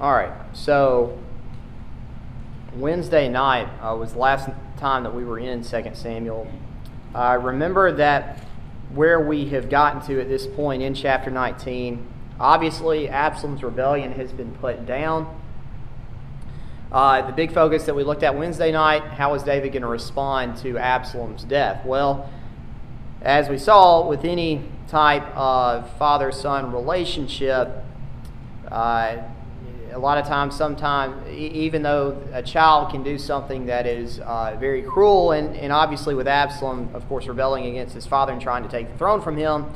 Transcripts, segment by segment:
All right, so Wednesday night was the last time that we were in 2 Samuel. Remember that where we have gotten to at this point in chapter 19, obviously Absalom's rebellion has been put down. The big focus that we looked at Wednesday night, how is David going to respond to Absalom's death? Well, as we saw with any type of father-son relationship, a lot of times, sometimes, even though a child can do something that is very cruel, and obviously with Absalom, of course, rebelling against his father and trying to take the throne from him,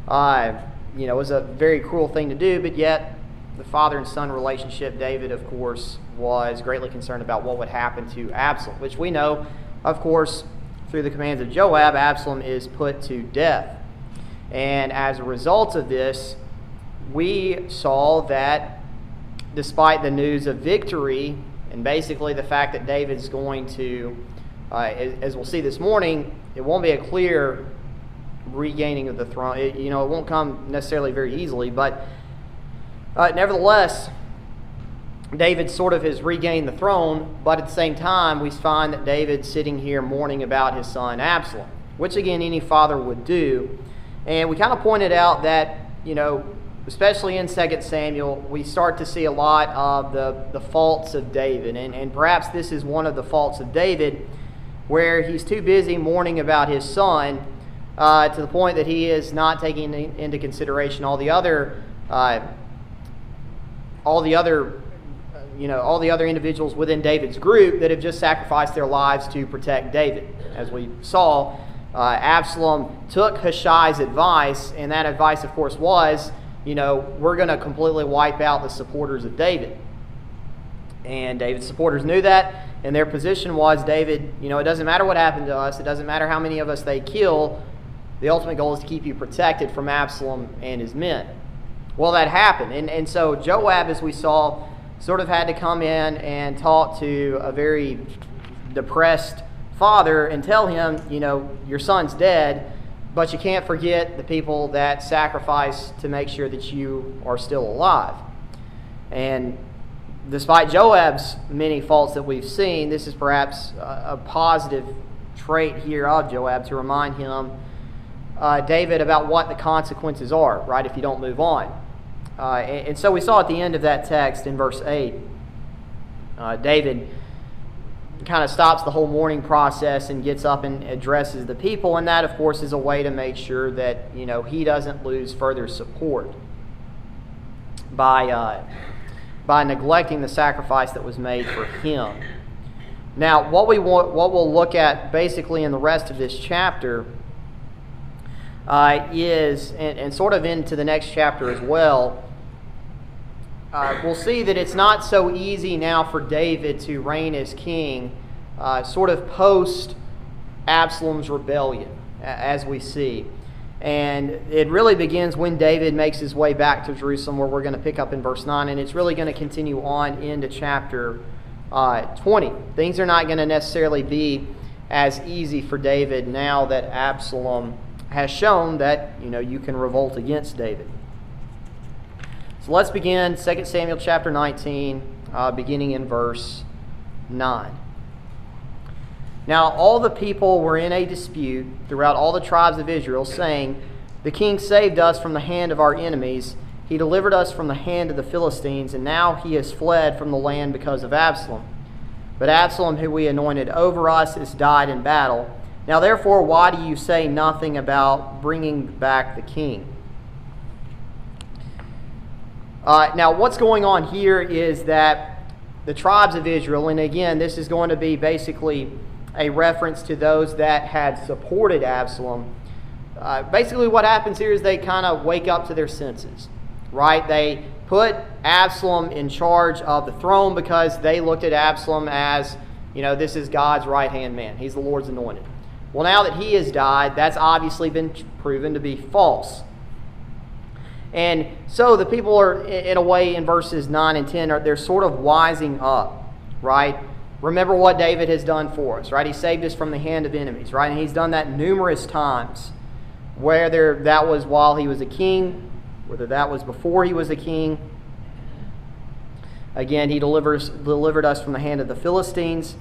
was a very cruel thing to do, but yet the father and son relationship, David, of course, was greatly concerned about what would happen to Absalom, which we know, of course, through the commands of Joab, Absalom is put to death. And as a result of this, we saw that despite the news of victory, and basically the fact that David's going to, as we'll see this morning, it won't be a clear regaining of the throne. It won't come necessarily very easily, but nevertheless, David sort of has regained the throne, but at the same time, we find that David's sitting here mourning about his son Absalom, which again, any father would do. And we kind of pointed out that, especially in 2 Samuel, we start to see a lot of the faults of David. And perhaps this is one of the faults of David, where he's too busy mourning about his son to the point that he is not taking into consideration all the other individuals within David's group that have just sacrificed their lives to protect David. As we saw, Absalom took Hushai's advice, and that advice, of course, was, we're going to completely wipe out the supporters of David. And David's supporters knew that, and their position was, David, it doesn't matter what happened to us, it doesn't matter how many of us they kill, the ultimate goal is to keep you protected from Absalom and his men. Well, that happened, and so Joab, as we saw, sort of had to come in and talk to a very depressed father and tell him, your son's dead, but you can't forget the people that sacrificed to make sure that you are still alive. And despite Joab's many faults that we've seen, this is perhaps a positive trait here of Joab to remind him, David, about what the consequences are, right, if you don't move on. And so we saw at the end of that text in verse 8, David kind of stops the whole mourning process and gets up and addresses the people, and that, of course, is a way to make sure that he doesn't lose further support by neglecting the sacrifice that was made for him. Now, what we'll look at basically in the rest of this chapter is, and sort of into the next chapter as well, we'll see that it's not so easy now for David to reign as king, sort of post Absalom's rebellion, as we see. And it really begins when David makes his way back to Jerusalem, where we're going to pick up in verse 9, and it's really going to continue on into chapter 20. Things are not going to necessarily be as easy for David now that Absalom has shown that you can revolt against David. So let's begin 2 Samuel chapter 19, beginning in verse 9. Now all the people were in a dispute throughout all the tribes of Israel, saying, "The king saved us from the hand of our enemies. He delivered us from the hand of the Philistines, and now he has fled from the land because of Absalom. But Absalom, who we anointed over us, is died in battle. Now therefore, why do you say nothing about bringing back the king?" Now what's going on here is that the tribes of Israel, and again, this is going to be basically a reference to those that had supported Absalom. Basically what happens here is they kind of wake up to their senses, right? They put Absalom in charge of the throne because they looked at Absalom as, this is God's right-hand man. He's the Lord's anointed. Well, now that he has died, that's obviously been proven to be false. And so the people are, in a way, in verses 9 and 10, they're sort of wising up, right? Remember what David has done for us, right? He saved us from the hand of enemies, right? And he's done that numerous times, whether that was while he was a king, whether that was before he was a king. Again, he delivered us from the hand of the Philistines,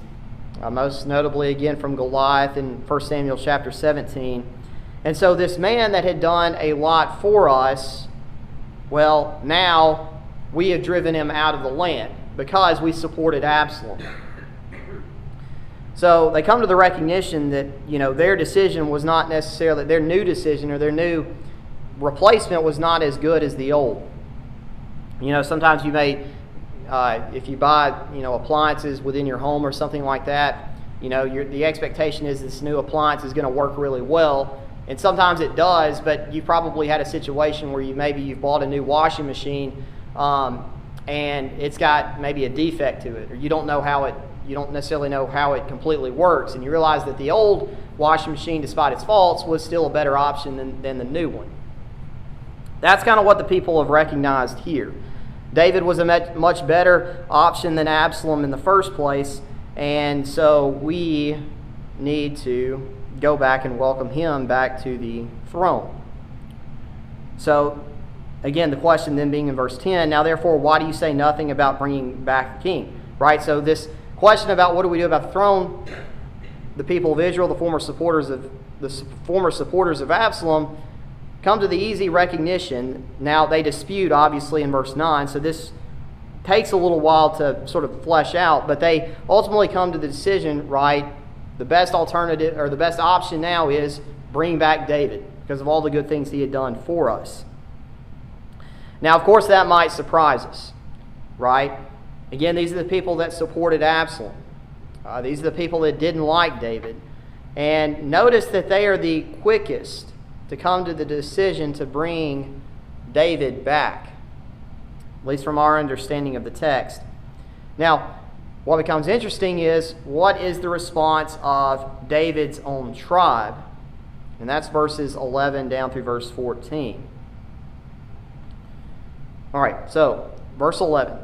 most notably again from Goliath in 1 Samuel chapter 17. And so this man that had done a lot for us, well, now we have driven him out of the land because we supported Absalom. So they come to the recognition that, their decision was not necessarily, their new decision or their new replacement was not as good as the old. Sometimes you may, if you buy, appliances within your home or something like that, the expectation is this new appliance is going to work really well. And sometimes it does, but you probably had a situation where you've bought a new washing machine and it's got maybe a defect to it, or you don't necessarily know how it completely works, and you realize that the old washing machine, despite its faults, was still a better option than the new one. That's kind of what the people have recognized here. David was a much better option than Absalom in the first place, and so we need to go back and welcome him back to the throne. So, again, the question then being in verse 10, now therefore, why do you say nothing about bringing back the king? Right? So this question about what do we do about the throne, the people of Israel, the former supporters of Absalom, come to the easy recognition. Now they dispute, obviously, in verse 9, so this takes a little while to sort of flesh out, but they ultimately come to the decision, right, the best alternative, or the best option now is bring back David because of all the good things he had done for us. Now, of course, that might surprise us, right? Again, these are the people that supported Absalom. These are the people that didn't like David. And notice that they are the quickest to come to the decision to bring David back, at least from our understanding of the text. Now, what becomes interesting is, what is the response of David's own tribe? And that's verses 11 down through verse 14. All right, so verse 11.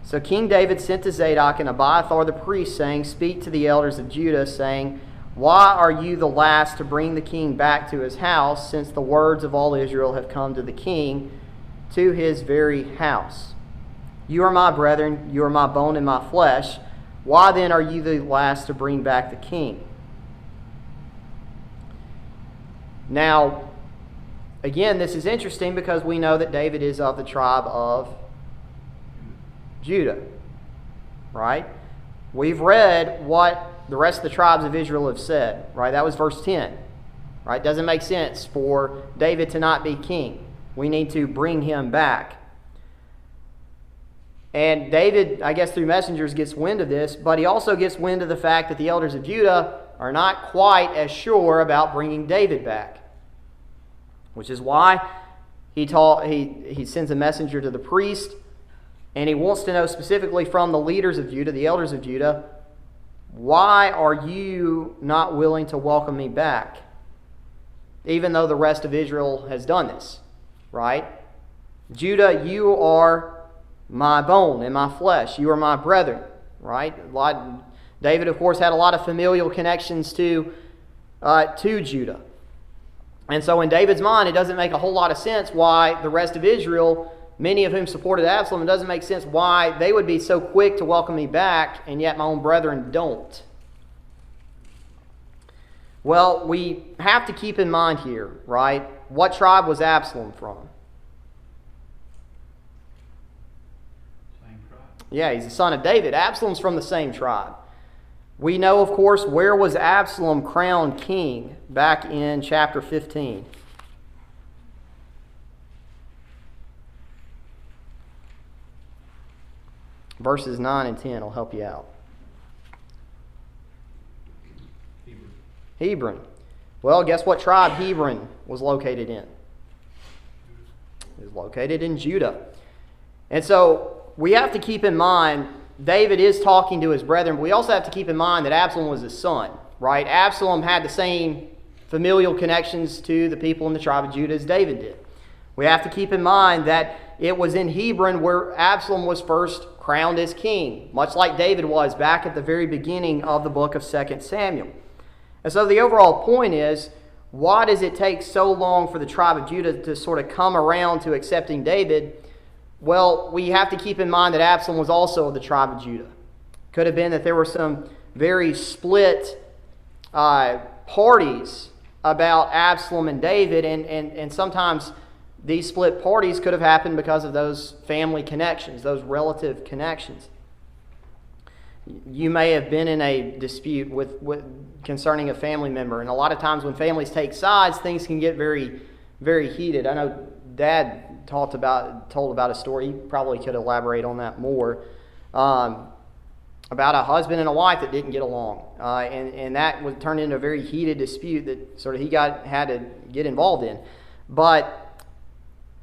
So King David sent to Zadok and Abiathar the priest, saying, speak to the elders of Judah, saying, why are you the last to bring the king back to his house, since the words of all Israel have come to the king, to his very house? You are my brethren, you are my bone and my flesh. Why then are you the last to bring back the king? Now, again, this is interesting because we know that David is of the tribe of Judah, right? We've read what the rest of the tribes of Israel have said, right? That was verse 10, right? Doesn't make sense for David to not be king. We need to bring him back. And David, I guess through messengers, gets wind of this, but he also gets wind of the fact that the elders of Judah are not quite as sure about bringing David back, which is why he sends a messenger to the priest, and he wants to know specifically from the leaders of Judah, the elders of Judah, why are you not willing to welcome me back, even though the rest of Israel has done this, right? Judah, you are my bone and my flesh. You are my brethren, right? David, of course, had a lot of familial connections to Judah. And so in David's mind, it doesn't make a whole lot of sense why the rest of Israel, many of whom supported Absalom, it doesn't make sense why they would be so quick to welcome me back, and yet my own brethren don't. Well, we have to keep in mind here, right? What tribe was Absalom from? Yeah, he's the son of David. Absalom's from the same tribe. We know, of course, where was Absalom crowned king back in chapter 15. Verses 9 and 10 will help you out. Hebron. Well, guess what tribe Hebron was located in? It was located in Judah. And so we have to keep in mind, David is talking to his brethren, but we also have to keep in mind that Absalom was his son, right? Absalom had the same familial connections to the people in the tribe of Judah as David did. We have to keep in mind that it was in Hebron where Absalom was first crowned as king, much like David was back at the very beginning of the book of 2 Samuel. And so the overall point is, why does it take so long for the tribe of Judah to sort of come around to accepting David? Well, we have to keep in mind that Absalom was also of the tribe of Judah. Could have been that there were some very split parties about Absalom and David, and sometimes these split parties could have happened because of those family connections, those relative connections. You may have been in a dispute with concerning a family member, and a lot of times when families take sides, things can get very, very heated. I know Dad told about a story. He probably could elaborate on that more, about a husband and a wife that didn't get along, and that was turned into a very heated dispute that sort of he had to get involved in. But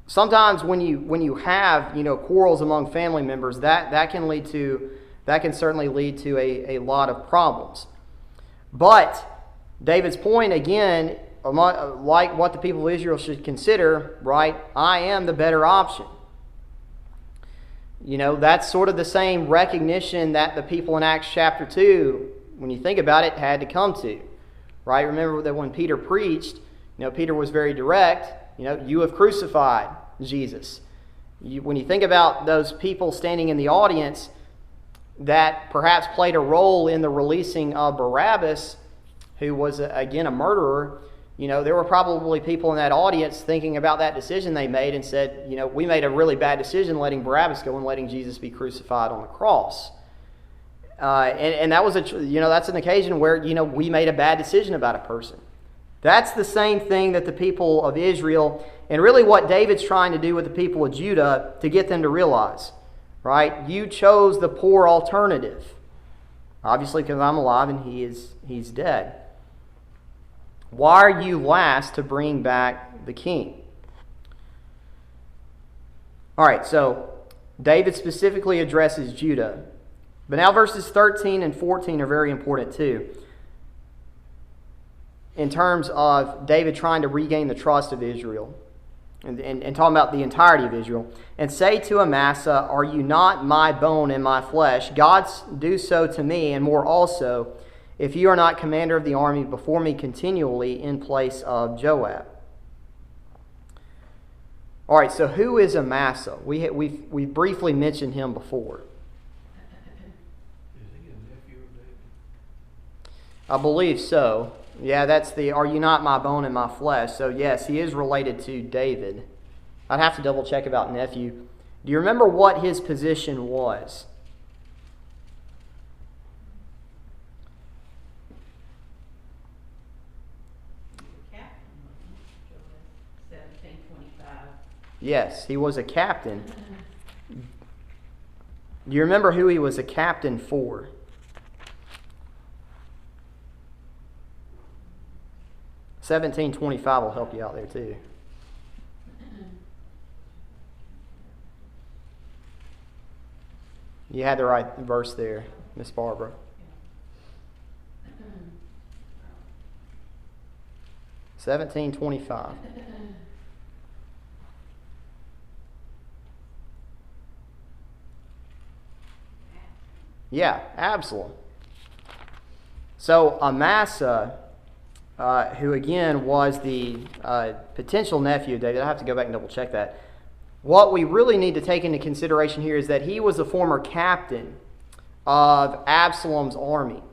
sometimes when you have quarrels among family members, that can certainly lead to a lot of problems. But David's point again, like what the people of Israel should consider, right? I am the better option. That's sort of the same recognition that the people in Acts chapter 2, when you think about it, had to come to, right? Remember that when Peter preached, Peter was very direct. You have crucified Jesus. When you think about those people standing in the audience that perhaps played a role in the releasing of Barabbas, who was, again, a murderer, there were probably people in that audience thinking about that decision they made and said, we made a really bad decision letting Barabbas go and letting Jesus be crucified on the cross. And that was that's an occasion where, we made a bad decision about a person. That's the same thing that the people of Israel, and really what David's trying to do with the people of Judah to get them to realize, right? You chose the poor alternative. Obviously, because I'm alive and he's dead. Why are you last to bring back the king? All right, so David specifically addresses Judah. But now verses 13 and 14 are very important too, in terms of David trying to regain the trust of Israel and talking about the entirety of Israel. And say to Amasa, are you not my bone and my flesh? God do so to me, and more also, if you are not commander of the army before me continually in place of Joab. All right, so who is Amasa? We briefly mentioned him before. Is he a nephew of David? I believe so. Yeah, that's the are you not my bone and my flesh? So yes, he is related to David. I'd have to double check about nephew. Do you remember what his position was? Yes, he was a captain. Do you remember who he was a captain for? $17.25 will help you out there too. You had the right verse there, Miss Barbara. $17.25. Yeah, Absalom. So Amasa, who again was the potential nephew of David, I have to go back and double check that. What we really need to take into consideration here is that he was the former captain of Absalom's army.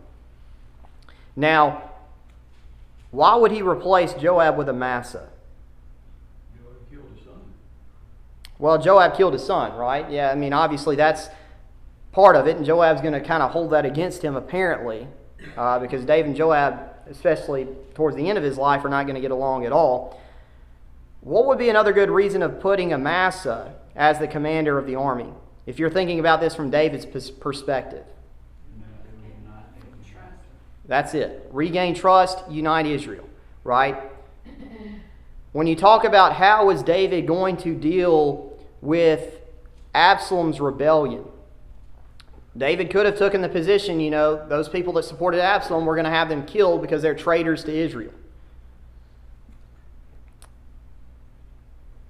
Now, why would he replace Joab with Amasa? Joab killed his son. Well, Joab killed his son, right? Yeah, I mean, obviously that's part of it, and Joab's going to kind of hold that against him apparently, because David and Joab, especially towards the end of his life, are not going to get along at all. What would be another good reason of putting Amasa as the commander of the army, if you're thinking about this from David's perspective? That's it. Regain trust, unite Israel, right? When you talk about how is David going to deal with Absalom's rebellion, David could have taken the position, those people that supported Absalom, we're going to have them killed because they're traitors to Israel.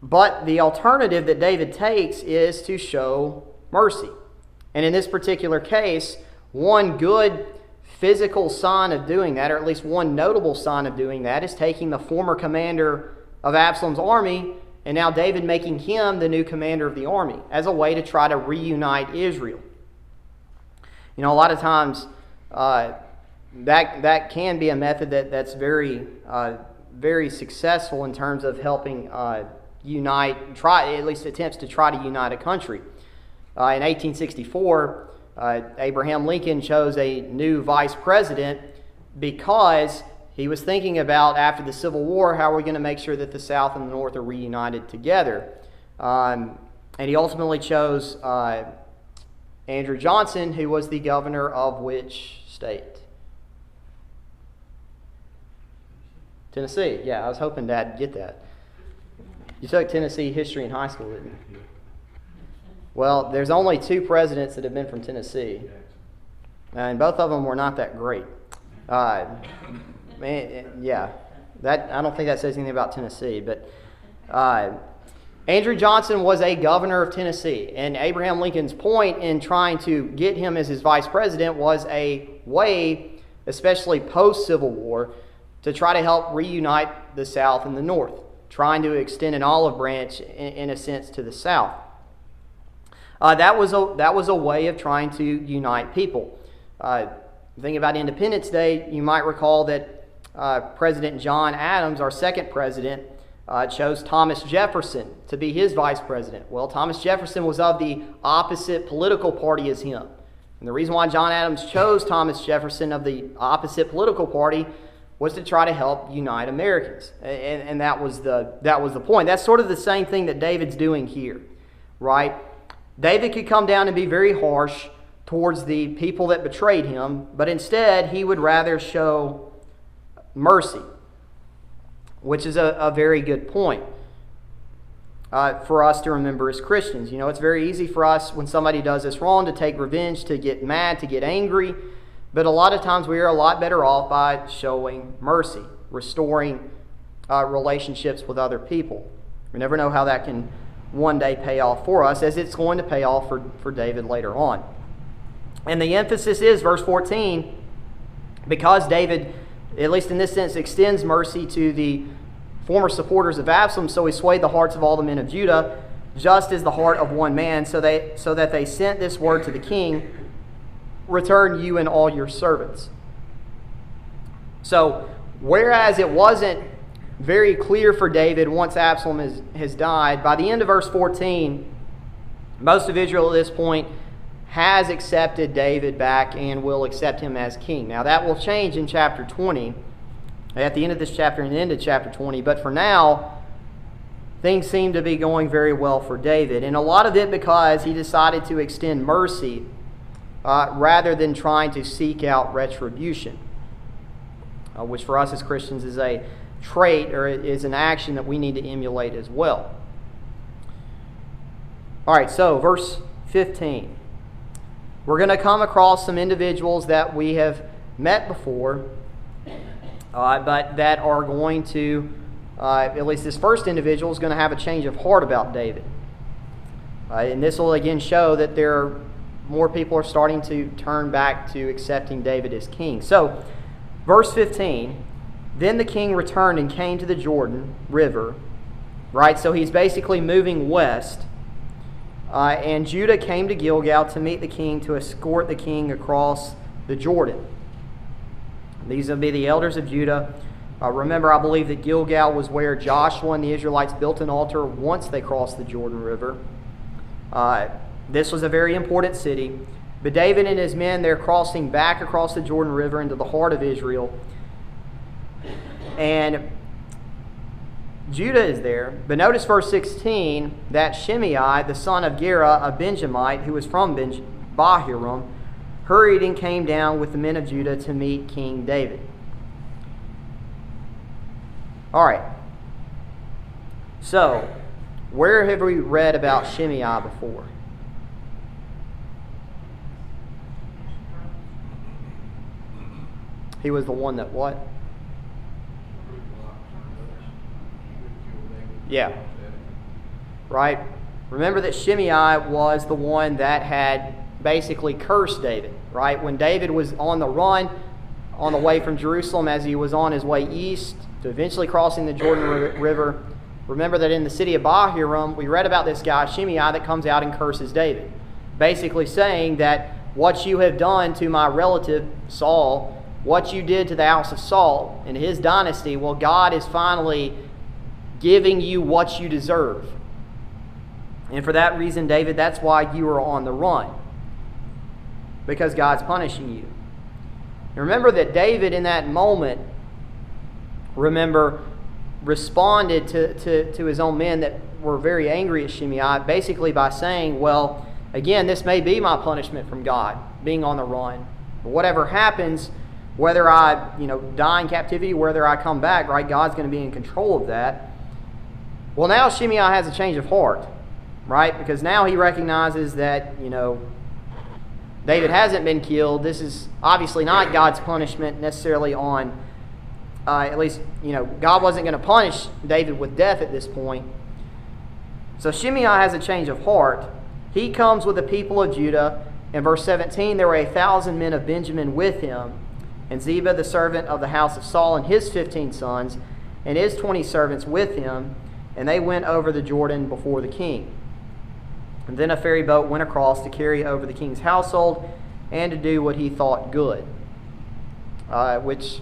But the alternative that David takes is to show mercy. And in this particular case, one good physical sign of doing that, or at least one notable sign of doing that, is taking the former commander of Absalom's army and now David making him the new commander of the army as a way to try to reunite Israel. You know, a lot of times that can be a method that's very successful in terms of helping at least attempts to try to unite a country. In 1864, Abraham Lincoln chose a new vice president because he was thinking about, after the Civil War, how are we going to make sure that the South and the North are reunited together. And he ultimately chose Andrew Johnson, who was the governor of which state? Tennessee. Yeah, I was hoping Dad would get that. You took Tennessee history in high school, didn't you? Well, there's only 2 presidents that have been from Tennessee, and both of them were not that great. Yeah, I don't think that says anything about Tennessee, but Andrew Johnson was a governor of Tennessee, and Abraham Lincoln's point in trying to get him as his vice president was a way, especially post-Civil War, to try to help reunite the South and the North, trying to extend an olive branch, in a sense, to the South. That was a way of trying to unite people. Think about Independence Day. You might recall that President John Adams, our second president, chose Thomas Jefferson to be his vice president. Well, Thomas Jefferson was of the opposite political party as him. And the reason why John Adams chose Thomas Jefferson of the opposite political party was to try to help unite Americans. And that was the point. That's sort of the same thing that David's doing here, right? David could come down and be very harsh towards the people that betrayed him, but instead he would rather show mercy, which is a very good point for us to remember as Christians. You know, it's very easy for us when somebody does us wrong to take revenge, to get mad, to get angry, but a lot of times we are a lot better off by showing mercy, restoring relationships with other people. We never know how that can one day pay off for us, as it's going to pay off for David later on. And the emphasis is, verse 14, because David, at least in this sense, extends mercy to the former supporters of Absalom, so he swayed the hearts of all the men of Judah, just as the heart of one man, so that they sent this word to the king, return you and all your servants. So, whereas it wasn't very clear for David once Absalom has died, by the end of verse 14, most of Israel at this point has accepted David back and will accept him as king. Now that will change in chapter 20, at the end of this chapter and the end of chapter 20, but for now, things seem to be going very well for David, and a lot of it because he decided to extend mercy rather than trying to seek out retribution, which for us as Christians is a trait, or is an action that we need to emulate as well. All right, so verse 15. We're going to come across some individuals that we have met before, but that are going to, at least this first individual is going to have a change of heart about David. And this will again show that more people are starting to turn back to accepting David as king. So, verse 15, then the king returned and came to the Jordan River, right? So he's basically moving west. And Judah came to Gilgal to meet the king, to escort the king across the Jordan. These will be the elders of Judah. Remember, I believe that Gilgal was where Joshua and the Israelites built an altar once they crossed the Jordan River. This was a very important city. But David and his men, they're crossing back across the Jordan River into the heart of Israel. And Judah is there. But notice verse 16, that Shimei, the son of Gera, a Benjamite, who was from Bahurim, hurried and came down with the men of Judah to meet King David. All right. So, where have we read about Shimei before? He was the one that what? Yeah. Right? Remember that Shimei was the one that had basically cursed David, right? When David was on the run, on the way from Jerusalem, as he was on his way east to eventually crossing the Jordan River, remember that in the city of Bahurim, we read about this guy, Shimei, that comes out and curses David, basically saying that what you have done to my relative Saul, what you did to the house of Saul and his dynasty, well, God is finally giving you what you deserve. And for that reason, David, that's why you are on the run, because God's punishing you. And remember that David in that moment, responded to his own men that were very angry at Shimei, basically by saying, well, again, this may be my punishment from God, being on the run. But whatever happens, whether I die in captivity, whether I come back, right, God's going to be in control of that. Well, now Shimei has a change of heart, right? Because now he recognizes that, David hasn't been killed. This is obviously not God's punishment necessarily on, at least, God wasn't going to punish David with death at this point. So Shimei has a change of heart. He comes with the people of Judah. In verse 17, there were 1,000 men of Benjamin with him, and Ziba, the servant of the house of Saul, and his 15 sons, and his 20 servants with him, and they went over the Jordan before the king. And then a ferry boat went across to carry over the king's household and to do what he thought good. Which,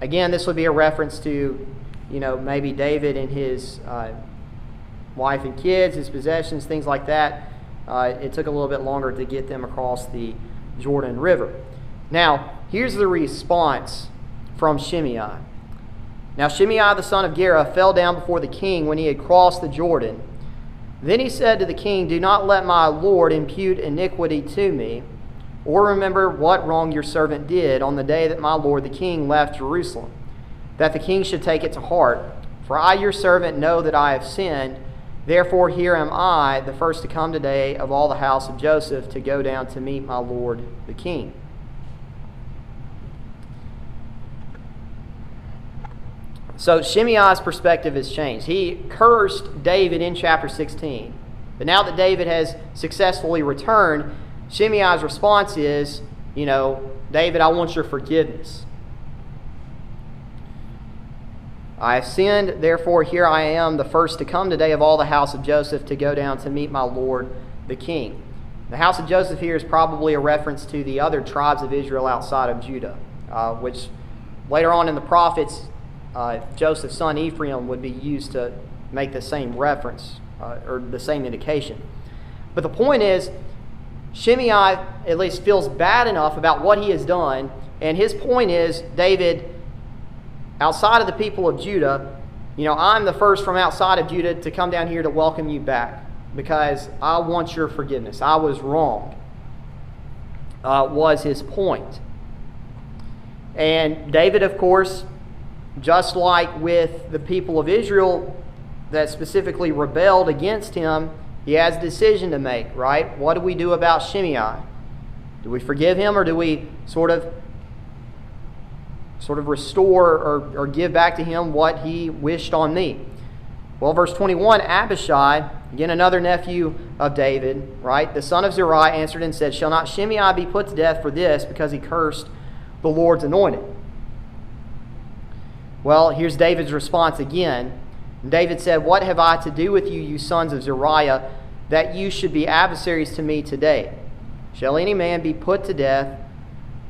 again, this would be a reference to, maybe David and his wife and kids, his possessions, things like that. It took a little bit longer to get them across the Jordan River. Now, here's the response from Shimei. Now Shimei, the son of Gera, fell down before the king when he had crossed the Jordan. Then he said to the king, "Do not let my lord impute iniquity to me, or remember what wrong your servant did on the day that my lord the king left Jerusalem, that the king should take it to heart. For I, your servant, know that I have sinned. Therefore here am I, the first to come today of all the house of Joseph, to go down to meet my lord the king." So Shimei's perspective has changed. He cursed David in chapter 16. But now that David has successfully returned, Shimei's response is, David, I want your forgiveness. I have sinned, therefore here I am, the first to come today of all the house of Joseph, to go down to meet my lord the king. The house of Joseph here is probably a reference to the other tribes of Israel outside of Judah, which later on in the prophets, Joseph's son Ephraim would be used to make the same reference or the same indication. But the point is, Shimei at least feels bad enough about what he has done, and his point is, David, outside of the people of Judah, I'm the first from outside of Judah to come down here to welcome you back because I want your forgiveness. I was wrong, was his point. And David, of course, just like with the people of Israel that specifically rebelled against him, he has a decision to make, right? What do we do about Shimei? Do we forgive him, or do we sort of restore or give back to him what he wished on me? Well, verse 21, Abishai, again another nephew of David, right? The son of Zeruiah answered and said, "Shall not Shimei be put to death for this, because he cursed the Lord's anointed?" Well, here's David's response again. David said, "What have I to do with you, you sons of Zeruiah, that you should be adversaries to me today? Shall any man be put to death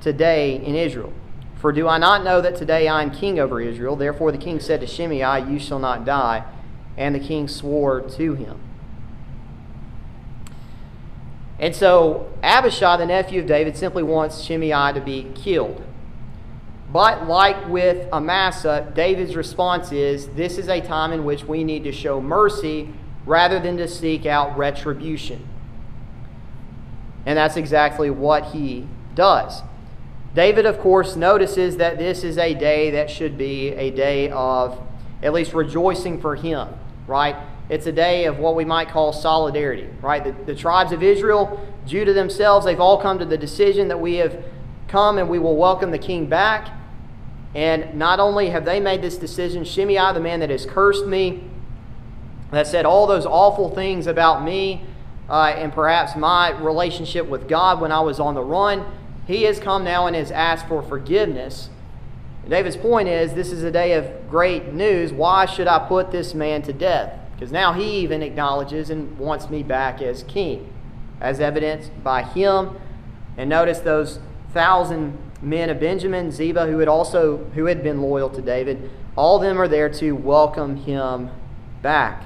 today in Israel? For do I not know that today I am king over Israel?" Therefore the king said to Shimei, "You shall not die." And the king swore to him. And so Abishai, the nephew of David, simply wants Shimei to be killed. But like with Amasa, David's response is, this is a time in which we need to show mercy rather than to seek out retribution. And that's exactly what he does. David, of course, notices that this is a day that should be a day of at least rejoicing for him, right? It's a day of what we might call solidarity, right? The tribes of Israel, Judah themselves, they've all come to the decision that we have come and we will welcome the king back. And not only have they made this decision, Shimei, the man that has cursed me, that said all those awful things about me and perhaps my relationship with God when I was on the run, he has come now and has asked for forgiveness. And David's point is, this is a day of great news. Why should I put this man to death? Because now he even acknowledges and wants me back as king, as evidenced by him. And notice those 1,000 men of Benjamin, Ziba, who had been loyal to David. All of them are there to welcome him back.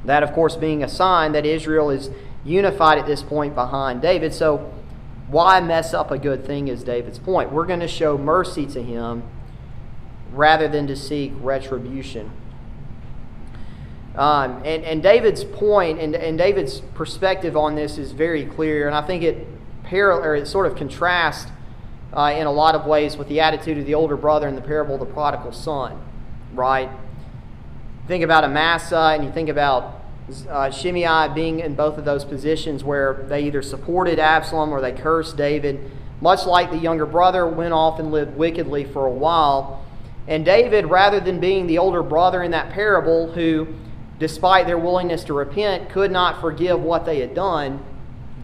That, of course, being a sign that Israel is unified at this point behind David. So why mess up a good thing is David's point. We're going to show mercy to him rather than to seek retribution. And David's point and David's perspective on this is very clear, and I think it sort of contrasts in a lot of ways with the attitude of the older brother in the parable of the prodigal son, right? Think about Amasa, and you think about Shimei being in both of those positions where they either supported Absalom or they cursed David, much like the younger brother went off and lived wickedly for a while. And David, rather than being the older brother in that parable who, despite their willingness to repent, could not forgive what they had done,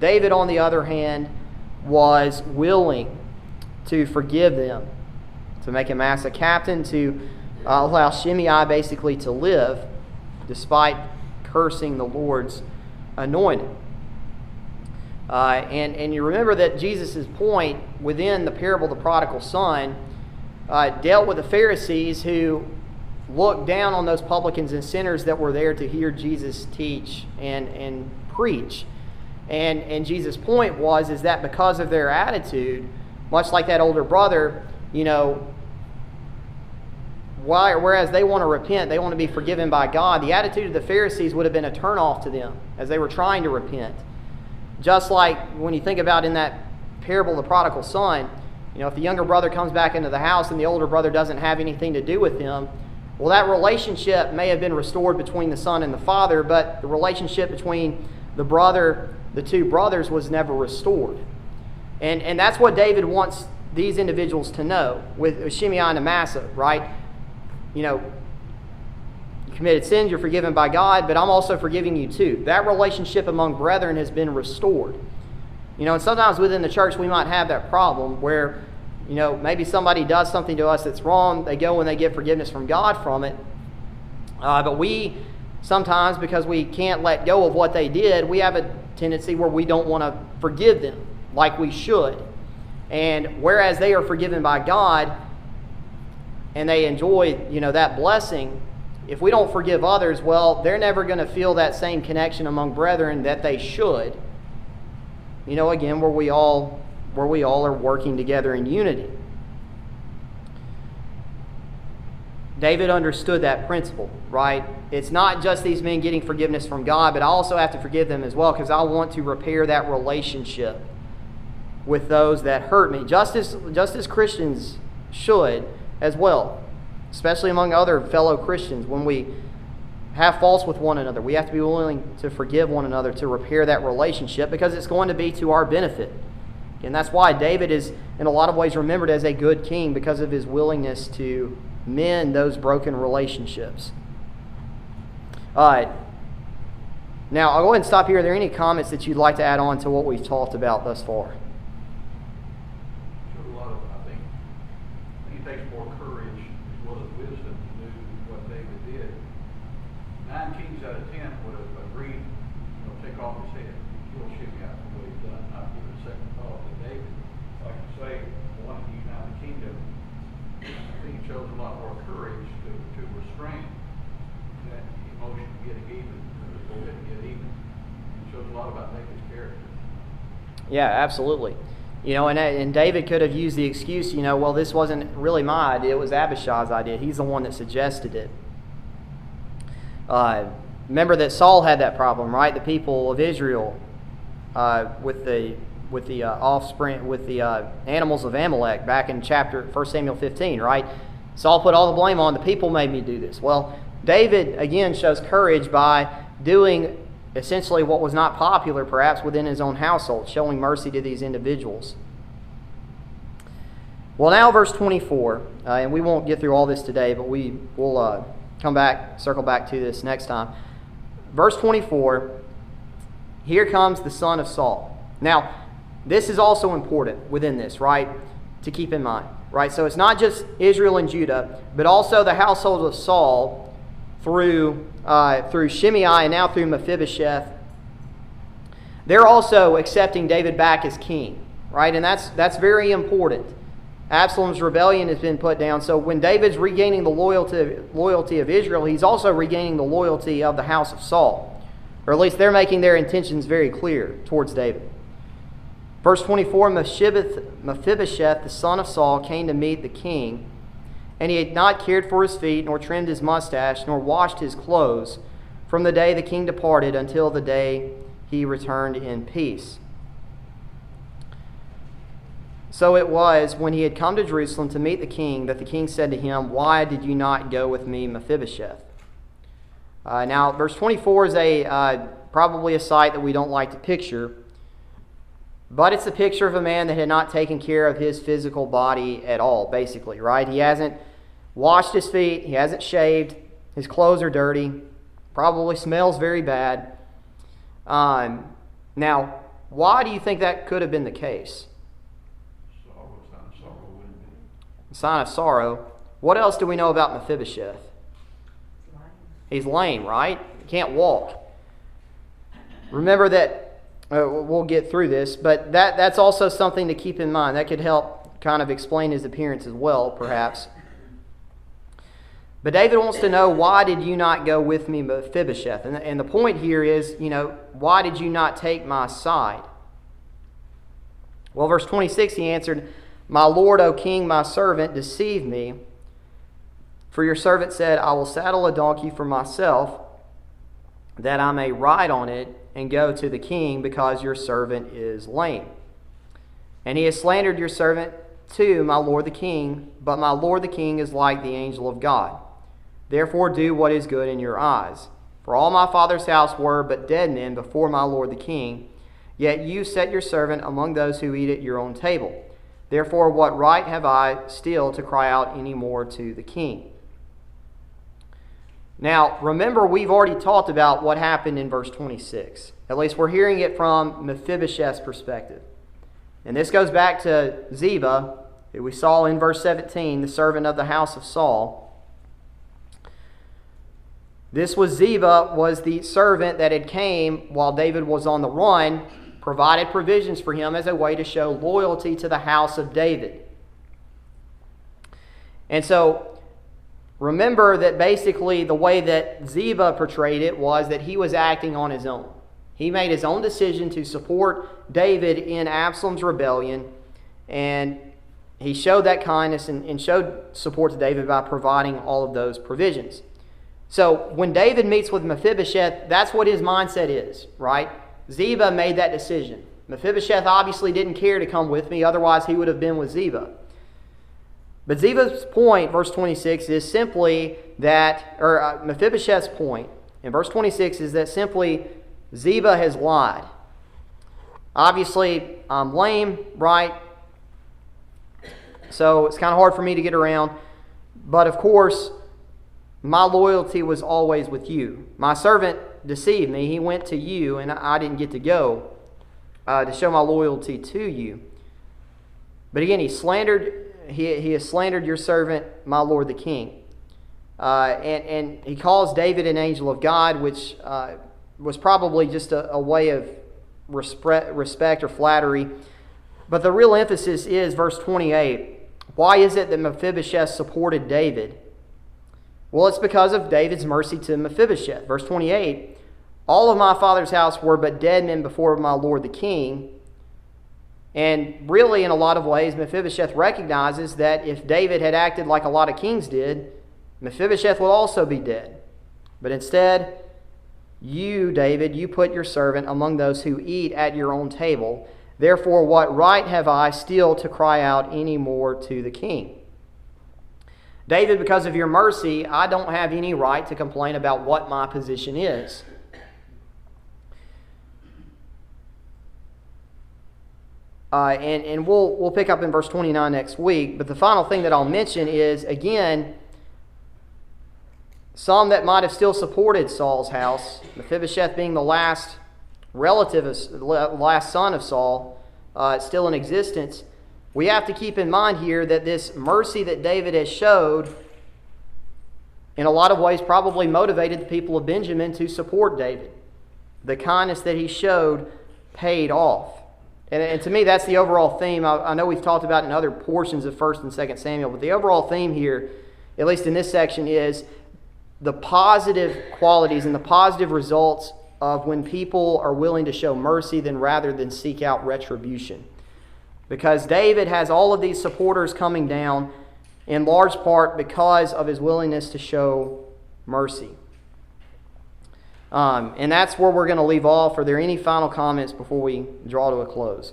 David, on the other hand, was willing to forgive them, to make Amasa captain, to allow Shimei basically to live despite cursing the Lord's anointed. And you remember that Jesus' point within the parable of the prodigal son dealt with the Pharisees who looked down on those publicans and sinners that were there to hear Jesus teach and preach. And Jesus' point is that because of their attitude, much like that older brother, whereas they want to repent, they want to be forgiven by God, the attitude of the Pharisees would have been a turnoff to them as they were trying to repent. Just like when you think about in that parable of the prodigal son, if the younger brother comes back into the house and the older brother doesn't have anything to do with him, well, that relationship may have been restored between the son and the father, but the relationship between the two brothers was never restored. And that's what David wants these individuals to know with Shimei and Amasa, right? You committed sins, you're forgiven by God, but I'm also forgiving you too. That relationship among brethren has been restored. And sometimes within the church we might have that problem where, maybe somebody does something to us that's wrong, they go and they get forgiveness from God from it. But we sometimes, because we can't let go of what they did, we have a tendency where we don't want to forgive them like we should. And whereas they are forgiven by God and they enjoy, that blessing, if we don't forgive others, well, they're never going to feel that same connection among brethren that they should. Again, where we all are working together in unity. David understood that principle, right? It's not just these men getting forgiveness from God, but I also have to forgive them as well because I want to repair that relationship with those that hurt me, just as Christians should as well, especially among other fellow Christians. When we have faults with one another, we have to be willing to forgive one another to repair that relationship because it's going to be to our benefit. And that's why David is in a lot of ways remembered as a good king, because of his willingness to mend those broken relationships. All right. Now, I'll go ahead and stop here. Are there any comments that you'd like to add on to what we've talked about thus far? I think it takes more courage as well as wisdom to do what David did. 9 kings out of 10 would have agreed, take off his head, kill Shimei for what he's done, not give it a second thought. But David, like you say, wanted to unite the kingdom. I think it shows a lot more courage to restrain that emotion of getting even, or go ahead and get even. It shows a lot about David's character. Yeah, absolutely. And David could have used the excuse, well, this wasn't really my idea, it was Abishai's idea. He's the one that suggested it. Remember that Saul had that problem, right? The people of Israel with the offspring, with the animals of Amalek back in 1 Samuel 15, right? Saul put all the blame on the people made me do this. Well, David, again, shows courage by doing essentially what was not popular perhaps within his own household, showing mercy to these individuals. Well, now verse 24, and we won't get through all this today, but we will circle back to this next time. Verse 24, here comes the son of Saul. Now, this is also important within this, right, to keep in mind. right? So it's not just Israel and Judah, but also the household of Saul through Shimei and now through Mephibosheth. They're also accepting David back as king, right? And that's very important. Absalom's rebellion has been put down. So when David's regaining the loyalty of Israel, he's also regaining the loyalty of the house of Saul. Or at least they're making their intentions very clear towards David. Verse 24, Mephibosheth, the son of Saul, came to meet the king, and he had not cared for his feet, nor trimmed his mustache, nor washed his clothes, from the day the king departed until the day he returned in peace. So it was, when he had come to Jerusalem to meet the king, that the king said to him, "Why did you not go with me, Mephibosheth?" Now, verse 24 is probably a sight that we don't like to picture, but it's a picture of a man that had not taken care of his physical body at all, basically, right? He hasn't washed his feet, he hasn't shaved, his clothes are dirty, probably smells very bad. Now, why do you think that could have been the case? A sign of sorrow. What else do we know about Mephibosheth? He's lame, right? He can't walk. Remember that, we'll get through this, but that's also something to keep in mind. That could help kind of explain his appearance as well, perhaps. But David wants to know, why did you not go with me, Mephibosheth? And the point here is, why did you not take my side? Well, verse 26, he answered, "My lord, O king, my servant, deceived me. For your servant said, I will saddle a donkey for myself, that I may ride on it and go to the king, because your servant is lame. And he has slandered your servant to my lord the king, but my lord the king is like the angel of God. Therefore do what is good in your eyes. For all my father's house were but dead men before my lord the king, yet you set your servant among those who eat at your own table. Therefore, what right have I still to cry out any more to the king?" Now, remember, we've already talked about what happened in verse 26. At least we're hearing it from Mephibosheth's perspective. And this goes back to Ziba, who we saw in verse 17, the servant of the house of Saul. This was Ziba, was the servant that had came while David was on the run, provided provisions for him as a way to show loyalty to the house of David. And so, remember that basically the way that Ziba portrayed it was that he was acting on his own. He made his own decision to support David in Absalom's rebellion, and he showed that kindness and showed support to David by providing all of those provisions. So when David meets with Mephibosheth, that's what his mindset is, right? Ziba made that decision. Mephibosheth obviously didn't care to come with me, otherwise he would have been with Ziba. But Ziba's point, verse 26, is simply that, or Mephibosheth's point in verse 26 is that simply Ziba has lied. Obviously, I'm lame, right? So it's kind of hard for me to get around. But of course, my loyalty was always with you. My servant deceived me. He went to you, and I didn't get to go to show my loyalty to you. But again, he has slandered your servant, my lord the king. And he calls David an angel of God, which was probably just a way of respect or flattery. But the real emphasis is verse 28. Why is it that Mephibosheth supported David? Well, it's because of David's mercy to Mephibosheth. Verse 28, all of my father's house were but dead men before my lord the king. And really, in a lot of ways, Mephibosheth recognizes that if David had acted like a lot of kings did, Mephibosheth would also be dead. But instead, you, David, you put your servant among those who eat at your own table. Therefore, what right have I still to cry out any more to the king? David, because of your mercy, I don't have any right to complain about what my position is. And we'll pick up in verse 29 next week. But the final thing that I'll mention is, again, some that might have still supported Saul's house, Mephibosheth being the last relative, last son of Saul, still in existence. we have to keep in mind here that this mercy that David has showed, in a lot of ways, probably motivated the people of Benjamin to support David. The kindness that he showed paid off. And to me, that's the overall theme. I know we've talked about in other portions of 1 and 2 Samuel, but the overall theme here, at least in this section, is the positive qualities and the positive results of when people are willing to show mercy rather than seek out retribution. Because David has all of these supporters coming down in large part because of his willingness to show mercy. And that's where we're going to leave off. Are there any final comments before we draw to a close?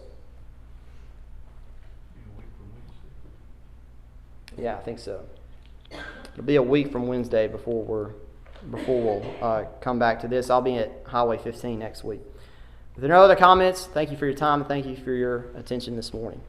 Yeah, I think so. It'll be a week from Wednesday before we'll come back to this. I'll be at Highway 15 next week. If there are no other comments, thank you for your time and thank you for your attention this morning.